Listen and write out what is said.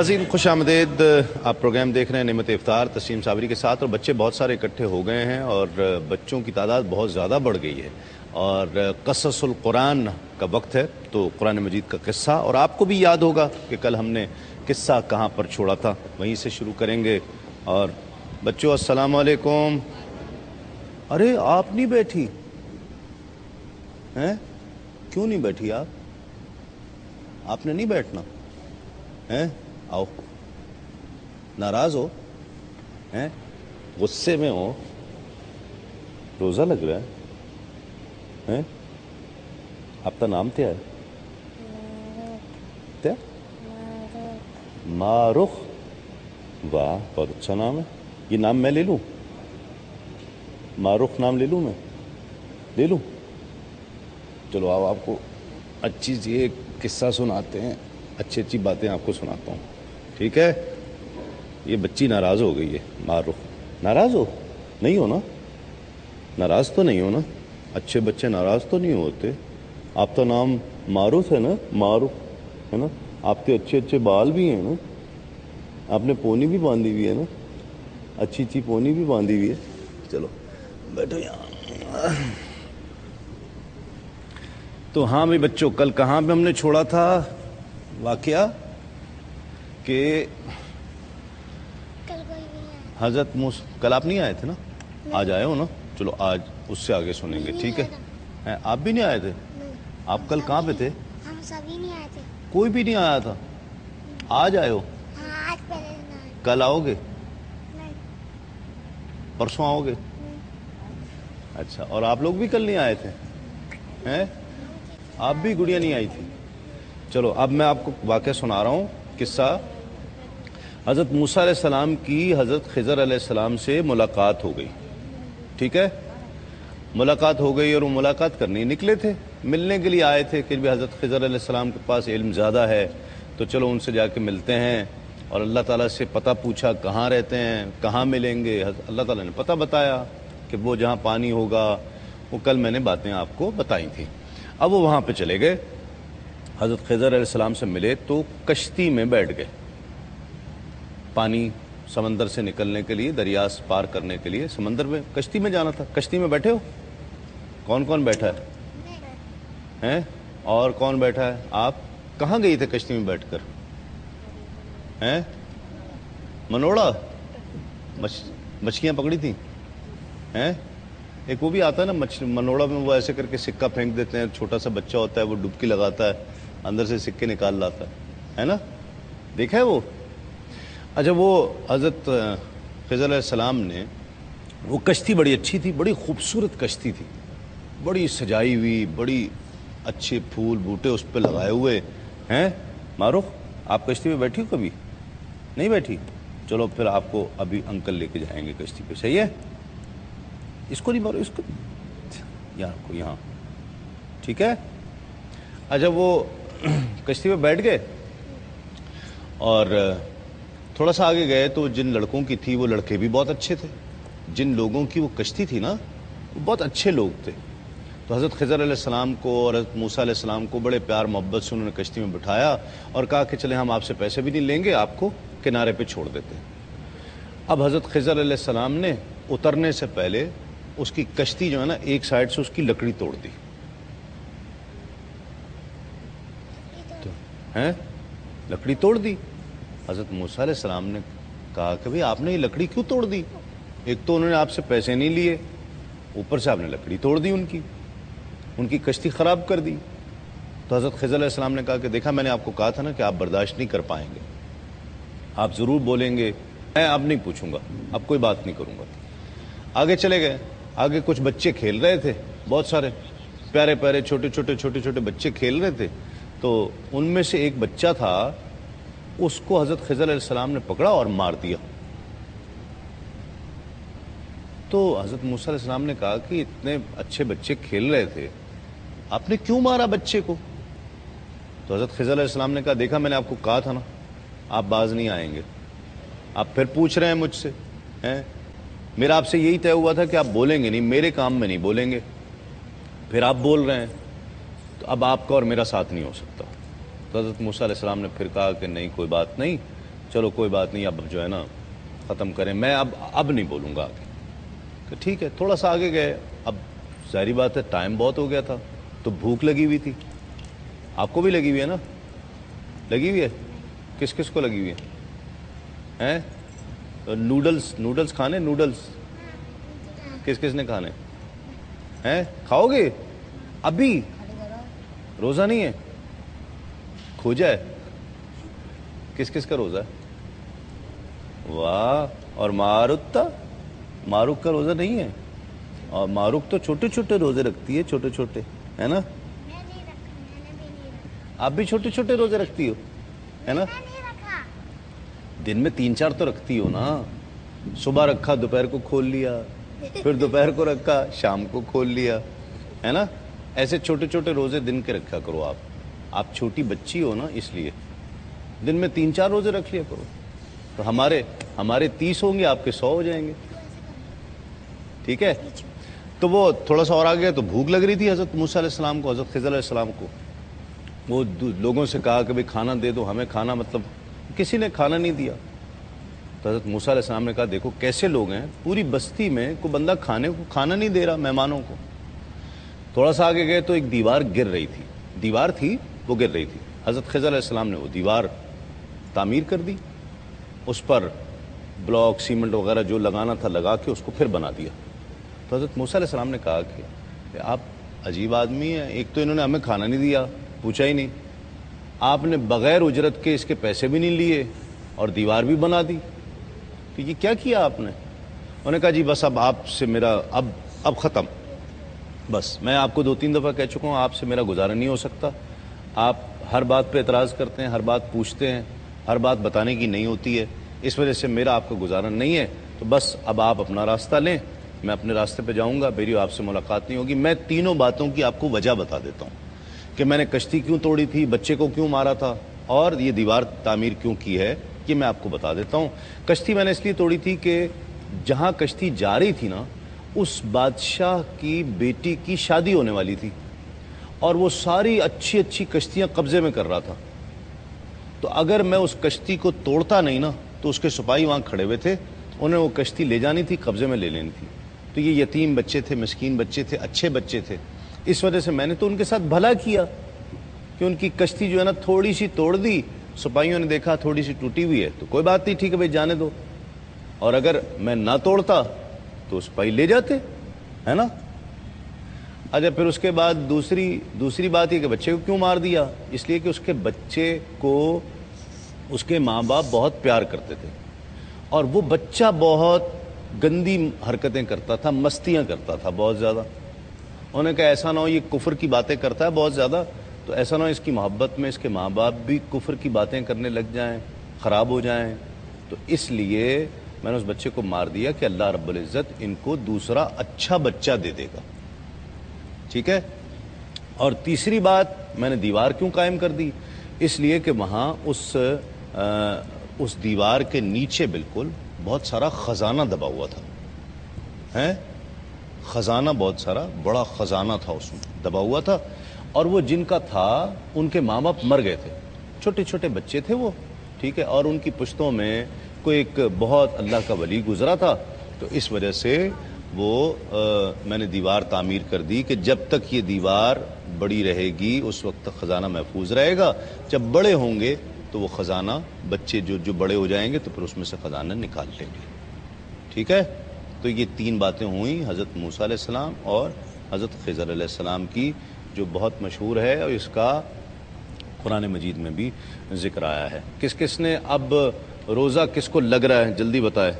ناظرین خوش آمدید. آپ پروگرام دیکھ رہے ہیں نعمت افطار تسلیم صابری کے ساتھ، اور بچے بہت سارے اکٹھے ہو گئے ہیں اور بچوں کی تعداد بہت زیادہ بڑھ گئی ہے، اور قصص القرآن کا وقت ہے تو قرآن مجید کا قصہ. اور آپ کو بھی یاد ہوگا کہ کل ہم نے قصہ کہاں پر چھوڑا تھا، وہیں سے شروع کریں گے. اور بچوں السلام علیکم. ارے آپ نہیں بیٹھی ہیں؟ کیوں نہیں بیٹھی آپ نے نہیں بیٹھنا ہیں؟ آؤ. ناراض ہو ہیں؟ غصے میں ہو؟ روزہ لگ رہا ہے ہیں؟ آپ کا نام کیا ہے؟ کیا؟ معروف. واہ بہت اچھا نام ہے. یہ نام میں لے لوں؟ معروف نام لے لوں؟ میں لے لوں؟ چلو آپ کو اچھی سی ایک قصہ سناتے ہیں، اچھی اچھی باتیں آپ کو سناتا ہوں، ٹھیک ہے؟ یہ بچی ناراض ہو گئی ہے. معروف ناراض ہو؟ نہیں ہو نا؟ ناراض تو نہیں ہو نا؟ اچھے بچے ناراض تو نہیں ہوتے. آپ کا نام معروف ہے نا؟ معروف ہے نا؟ آپ کے اچھے اچھے بال بھی ہیں نا؟ آپ نے پونی بھی باندھی ہوئی ہے نا؟ اچھی اچھی پونی بھی باندھی ہوئی ہے. چلو بیٹھو یہاں. تو ہاں بھائی بچوں، کل کہاں پہ ہم نے چھوڑا تھا واقعہ کہ حضرت موسیٰ. کل آپ نہیں آئے تھے نا؟ آج آئے ہو نا؟ چلو آج اس سے آگے سنیں گے، ٹھیک ہے؟ آپ بھی نہیں آئے تھے؟ آپ کل کہاں پہ تھے؟ ہم سبھی نہیں آئے تھے. کوئی بھی نہیں آیا تھا. آج آئے ہو؟ ہاں آج پہلے دن آئے. کل آؤ گے؟ نہیں. پرسوں آؤ گے؟ اچھا. اور آپ لوگ بھی کل نہیں آئے تھے ہیں؟ آپ بھی گڑیا نہیں آئی تھی. چلو اب میں آپ کو واقعہ سنا رہا ہوں، قصہ. حضرت موسیٰ علیہ السلام کی حضرت خضر علیہ السلام سے ملاقات ہو گئی، ٹھیک ہے؟ ملاقات ہو گئی اور وہ ملاقات کرنے نکلے تھے، ملنے کے لیے آئے تھے کہ بھی حضرت خضر علیہ السلام کے پاس علم زیادہ ہے تو چلو ان سے جا کے ملتے ہیں. اور اللہ تعالیٰ سے پتہ پوچھا کہاں رہتے ہیں، کہاں ملیں گے. اللہ تعالیٰ نے پتہ بتایا کہ وہ جہاں پانی ہوگا. وہ کل میں نے باتیں آپ کو بتائی تھیں. اب وہ وہاں پہ چلے گئے، حضرت خضر علیہ السلام سے ملے تو کشتی میں بیٹھ گئے. پانی سمندر سے نکلنے کے لیے، دریا پار کرنے کے لیے سمندر میں کشتی میں جانا تھا. کشتی میں بیٹھے ہو؟ کون کون بیٹھا ہے ہیں؟ اور کون بیٹھا ہے؟ آپ کہاں گئی تھے کشتی میں بیٹھ کر ہیں؟ منوڑا مچھلیاں پکڑی تھیں ہیں؟ ایک وہ بھی آتا ہے نا منوڑا میں، وہ ایسے کر کے سکہ پھینک دیتے ہیں، چھوٹا سا بچہ ہوتا ہے وہ ڈبکی لگاتا ہے، اندر سے سکے نکال لاتا ہے نا؟ دیکھا ہے وہ؟ اچھا وہ حضرت خضر علیہ السلام نے، وہ کشتی بڑی اچھی تھی، بڑی خوبصورت کشتی تھی، بڑی سجائی ہوئی، بڑی اچھے پھول بوٹے اس پہ لگائے ہوئے ہیں. معروف آپ کشتی میں بیٹھی ہو؟ کبھی نہیں بیٹھی؟ چلو پھر آپ کو ابھی انکل لے کے جائیں گے کشتی پہ، صحیح ہے؟ اس کو نہیں مارو، اس کو یہاں کو یہاں، ٹھیک ہے؟ اچھا وہ کشتی پہ بیٹھ گئے اور تھوڑا سا آگے گئے تو جن لڑکوں کی تھی وہ لڑکے بھی بہت اچھے تھے. جن لوگوں کی وہ کشتی تھی نا وہ بہت اچھے لوگ تھے. تو حضرت خضر علیہ السلام کو اور حضرت موسیٰ علیہ السلام کو بڑے پیار محبت سے انہوں نے کشتی میں بٹھایا اور کہا کہ چلیں ہم آپ سے پیسے بھی نہیں لیں گے، آپ کو کنارے پہ چھوڑ دیتے ہیں. اب حضرت خضر علیہ السلام نے اترنے سے پہلے اس کی کشتی جو ہے نا ایک سائڈ سے اس کی لکڑی توڑ دی. ہیں؟ لکڑی توڑ دی. حضرت موسیٰ علیہ السلام نے کہا کہ بھئی آپ نے یہ لکڑی کیوں توڑ دی؟ ایک تو انہوں نے آپ سے پیسے نہیں لیے، اوپر سے آپ نے لکڑی توڑ دی، ان کی کشتی خراب کر دی. تو حضرت خضر علیہ السلام نے کہا کہ دیکھا میں نے آپ کو کہا تھا نا کہ آپ برداشت نہیں کر پائیں گے، آپ ضرور بولیں گے، میں اب نہیں پوچھوں گا، اب کوئی بات نہیں کروں گا. آگے چلے گئے. آگے کچھ بچے کھیل رہے تھے، بہت سارے پیارے پیارے چھوٹے چھوٹے بچے کھیل رہے تھے. تو ان میں سے ایک بچہ تھا، اس کو حضرت خضر علیہ السلام نے پکڑا اور مار دیا. تو حضرت موسیٰ علیہ السلام نے کہا کہ اتنے اچھے بچے کھیل رہے تھے، آپ نے کیوں مارا بچے کو؟ تو حضرت خضر علیہ السلام نے کہا دیکھا میں نے آپ کو کہا تھا نا آپ باز نہیں آئیں گے، آپ پھر پوچھ رہے ہیں مجھ سے ہیں؟ میرا آپ سے یہی طے ہوا تھا کہ آپ بولیں گے نہیں، میرے کام میں نہیں بولیں گے، پھر آپ بول رہے ہیں، تو اب آپ کا اور میرا ساتھ نہیں ہو سکتا. تو حضرت موسیٰ علیہ السلام نے پھر کہا کہ نہیں کوئی بات نہیں، چلو کوئی بات نہیں, اب جو ہے نا ختم کریں, میں اب نہیں بولوں گا آگے. کہ ٹھیک ہے, تھوڑا سا آگے گئے. اب ظاہری بات ہے ٹائم بہت ہو گیا تھا, تو بھوک لگی ہوئی تھی. آپ کو بھی لگی ہوئی ہے نا؟ لگی ہوئی ہے. کس کس کو لگی ہوئی ہے؟ نوڈلز کھانے, نوڈلز کس کس نے کھانے ہیں؟ کھاؤ گے ابھی؟ روزہ نہیں ہے, کھوجا ہے. کس کس کا روزہ ہے؟ واہ. اور معروق کا روزہ نہیں ہے. اور معروق تو چھوٹے چھوٹے روزے رکھتی ہے, چھوٹے چھوٹے, ہے نا؟ میں نہیں رکھا, میں نے بھی نہیں رکھا. آپ بھی چھوٹے چھوٹے روزے رکھتی ہو, ہے نا؟ میں نہیں رکھا. دن میں 3-4 تو رکھتی ہو نا. صبح رکھا, دوپہر کو کھول لیا, پھر دوپہر کو رکھا, شام کو کھول لیا, ہے نا؟ ایسے چھوٹے چھوٹے روزے دن کے رکھا کرو. آپ چھوٹی بچی ہو نا, اس لیے دن میں 3-4 روزے رکھ لیا کرو. تو ہمارے 30 ہوں گے, آپ کے 100 ہو جائیں گے. ٹھیک ہے. تو وہ تھوڑا سا اور آ گیا, تو بھوک لگ رہی تھی حضرت موسیٰ علیہ السلام کو, حضرت خضر علیہ السلام کو. وہ لوگوں سے کہا کہ بھئی کھانا دے دو ہمیں. کھانا مطلب کسی نے کھانا نہیں دیا. تو حضرت موسیٰ علیہ السلام نے کہا دیکھو کیسے لوگ ہیں, پوری بستی میں کوئی بندہ کھانا نہیں دے رہا مہمانوں کو. تھوڑا سا آگے گئے تو ایک دیوار گر رہی تھی. دیوار تھی, وہ گر رہی تھی. حضرت خضر علیہ السلام نے وہ دیوار تعمیر کر دی, اس پر بلاک سیمنٹ وغیرہ جو لگانا تھا لگا کے اس کو پھر بنا دیا. تو حضرت موسیٰ علیہ السلام نے کہا کہ آپ عجیب آدمی ہیں, ایک تو انہوں نے ہمیں کھانا نہیں دیا, پوچھا ہی نہیں, آپ نے بغیر اجرت کے اس کے پیسے بھی نہیں لیے اور دیوار بھی بنا دی, تو یہ کیا کیا آپ نے؟ انہوں نے کہا جی بس اب آپ سے میرا اب ختم. بس میں آپ کو 2-3 دفعہ کہہ چکا ہوں, آپ سے میرا گزارا نہیں ہو سکتا. آپ ہر بات پہ اعتراض کرتے ہیں, ہر بات پوچھتے ہیں, ہر بات بتانے کی نہیں ہوتی ہے, اس وجہ سے میرا آپ کا گزارا نہیں ہے. تو بس اب آپ اپنا راستہ لیں, میں اپنے راستے پہ جاؤں گا, میری آپ سے ملاقات نہیں ہوگی. میں تینوں باتوں کی آپ کو وجہ بتا دیتا ہوں کہ میں نے کشتی کیوں توڑی تھی, بچے کو کیوں مارا تھا, اور یہ دیوار تعمیر کیوں کی ہے, یہ میں آپ کو بتا دیتا ہوں. کشتی میں نے اس لیے توڑی تھی کہ جہاں کشتی جا رہی تھی نا, اس بادشاہ کی بیٹی کی شادی ہونے والی تھی, اور وہ ساری اچھی اچھی کشتیاں قبضے میں کر رہا تھا. تو اگر میں اس کشتی کو توڑتا نہیں نا, تو اس کے سپاہی وہاں کھڑے ہوئے تھے, انہیں وہ کشتی لے جانی تھی, قبضے میں لے لینی تھی. تو یہ یتیم بچے تھے, مسکین بچے تھے, اچھے بچے تھے, اس وجہ سے میں نے تو ان کے ساتھ بھلا کیا کہ ان کی کشتی جو ہے نا تھوڑی سی توڑ دی. سپاہیوں نے دیکھا تھوڑی سی ٹوٹی ہوئی ہے, تو کوئی بات نہیں, ٹھیک ہے بھائی جانے دو. اور اگر میں نہ توڑتا تو سپاہی لے جاتے, ہے نا. اچھا, پھر اس کے بعد دوسری بات یہ کہ بچے کو کیوں مار دیا, اس لیے کہ اس کے بچے کو اس کے ماں باپ بہت پیار کرتے تھے, اور وہ بچہ بہت گندی حرکتیں کرتا تھا, مستیاں کرتا تھا بہت زیادہ. انہوں نے کہا ایسا نہ ہو یہ کفر کی باتیں کرتا ہے بہت زیادہ, تو ایسا نہ ہو اس کی محبت میں اس کے ماں باپ بھی کفر کی باتیں کرنے لگ جائیں, خراب ہو جائیں. تو اس لیے میں نے اس بچے کو مار دیا کہ اللہ رب العزت ان کو دوسرا اچھا بچہ دے دے گا. ٹھیک ہے. اور تیسری بات, میں نے دیوار کیوں قائم کر دی, اس لیے کہ وہاں اس دیوار کے نیچے بالکل بہت سارا خزانہ دبا ہوا تھا. خزانہ, بہت سارا بڑا خزانہ تھا اس میں دبا ہوا تھا, اور وہ جن کا تھا ان کے ماں باپ مر گئے تھے, چھوٹے چھوٹے بچے تھے وہ. ٹھیک ہے. اور ان کی پشتوں میں کوئی ایک بہت اللہ کا ولی گزرا تھا, تو اس وجہ سے وہ میں نے دیوار تعمیر کر دی کہ جب تک یہ دیوار بڑی رہے گی اس وقت تک خزانہ محفوظ رہے گا. جب بڑے ہوں گے تو وہ خزانہ, بچے جو بڑے ہو جائیں گے تو پھر اس میں سے خزانہ نکال لیں گے. ٹھیک ہے. تو یہ 3 باتیں ہوئیں حضرت موسیٰ علیہ السلام اور حضرت خضر علیہ السلام کی, جو بہت مشہور ہے, اور اس کا قرآن مجید میں بھی ذکر آیا ہے. کس کس نے اب روزہ کس کو لگ رہا ہے, جلدی بتائے.